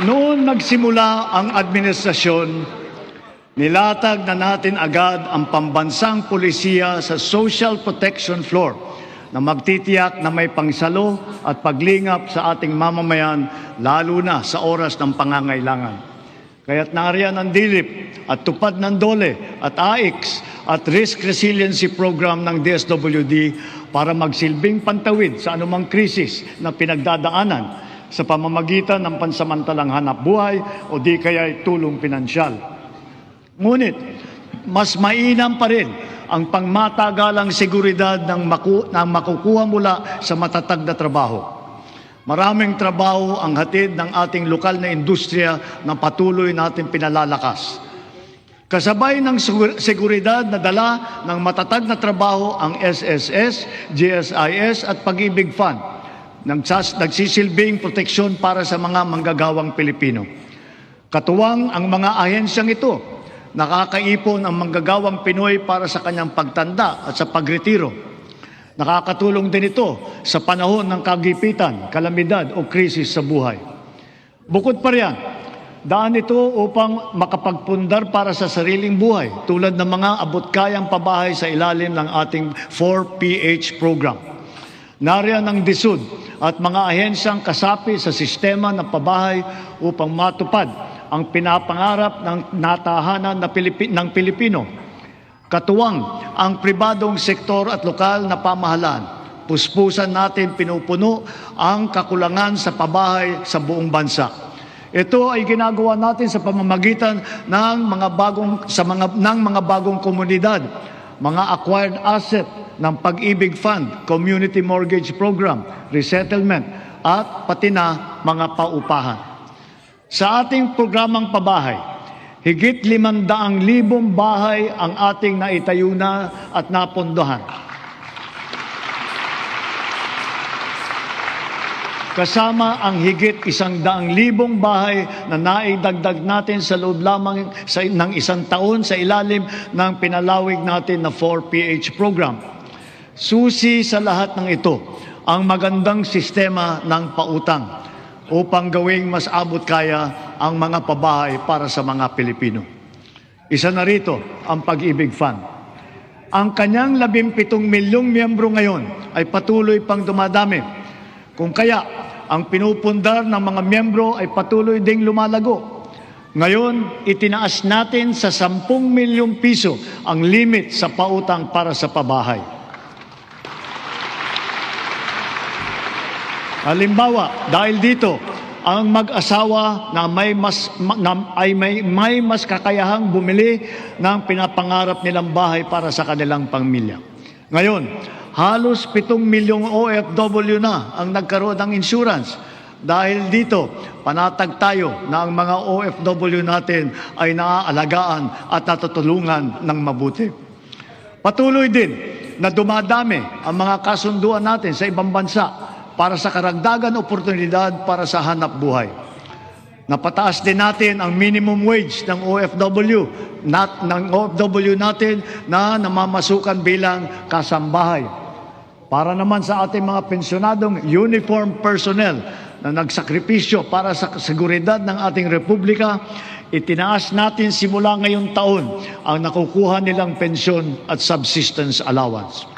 Noon nagsimula ang administrasyon, nilatag na natin agad ang pambansang pulisiya sa social protection floor na magtitiyak na may pangsalo at paglingap sa ating mamamayan lalo na sa oras ng pangangailangan. Kaya't nariyan ang DILIP at tupad ng DOLE at AIX at Risk Resiliency Program ng DSWD para magsilbing pantawid sa anumang krisis na pinagdadaanan sa pamamagitan ng pansamantalang hanap buhay o di kaya'y tulong pinansyal. Ngunit, mas mainam pa rin ang pangmatagalang seguridad ng makukuha mula sa matatag na trabaho. Maraming trabaho ang hatid ng ating lokal na industriya na patuloy natin pinalalakas. Kasabay ng seguridad na dala ng matatag na trabaho ang SSS, GSIS at Pag-ibig Fund, nagsisilbing proteksyon para sa mga manggagawang Pilipino. Katuwang ang mga ahensyang ito, nakakaipon ang manggagawang Pinoy para sa kanyang pagtanda at sa pagretiro. Nakakatulong din ito sa panahon ng kagipitan, kalamidad o krisis sa buhay. Bukod pa riyan, daan ito upang makapagpundar para sa sariling buhay tulad ng mga abot-kayang pabahay sa ilalim ng ating 4PH program. Nariyan ang DSUD at mga ahensyang kasapi sa sistema ng pabahay upang matupad ang pinapangarap ng natahanan ng Pilipino. Katuwang ang pribadong sektor at lokal na pamahalaan. Puspusan natin pinupuno ang kakulangan sa pabahay sa buong bansa. Ito ay ginagawa natin sa pamamagitan ng mga bagong komunidad, mga acquired asset ng Pag-ibig Fund, Community Mortgage Program, Resettlement, at pati na mga paupahan. Sa ating programang pabahay, higit 500,000 bahay ang ating naitayo na at napondohan. Kasama ang higit 100,000 bahay na naidagdag natin sa loob lamang ng isang taon sa ilalim ng pinalawig natin na 4PH program. Susi sa lahat ng ito ang magandang sistema ng pautang upang gawing mas abot kaya ang mga pabahay para sa mga Pilipino. Isa na rito ang Pag-ibig Fund. Ang kanyang 17 milyong miyembro ngayon ay patuloy pang dumadami. Kung kaya, ang pinupundar ng mga miyembro ay patuloy ding lumalago. Ngayon, itinaas natin sa 10 milyong piso ang limit sa pautang para sa pabahay. Halimbawa, dahil dito, ang mag-asawa na may mas kakayahang bumili ng pinapangarap nilang bahay para sa kanilang pamilya. Ngayon, halos 7 milyong OFW na ang nagkaroon ng insurance. Dahil dito, panatag tayo na ang mga OFW natin ay naaalagaan at natutulungan ng mabuti. Patuloy din na dumadami ang mga kasunduan natin sa ibang bansa para sa karagdagan oportunidad para sa hanap buhay. Napataas din natin ang minimum wage ng OFW natin na namamasukan bilang kasambahay. Para naman sa ating mga pensyonadong uniform personnel na nagsakripisyo para sa seguridad ng ating republika, itinaas natin simula ngayong taon ang nakukuha nilang pensyon at subsistence allowance.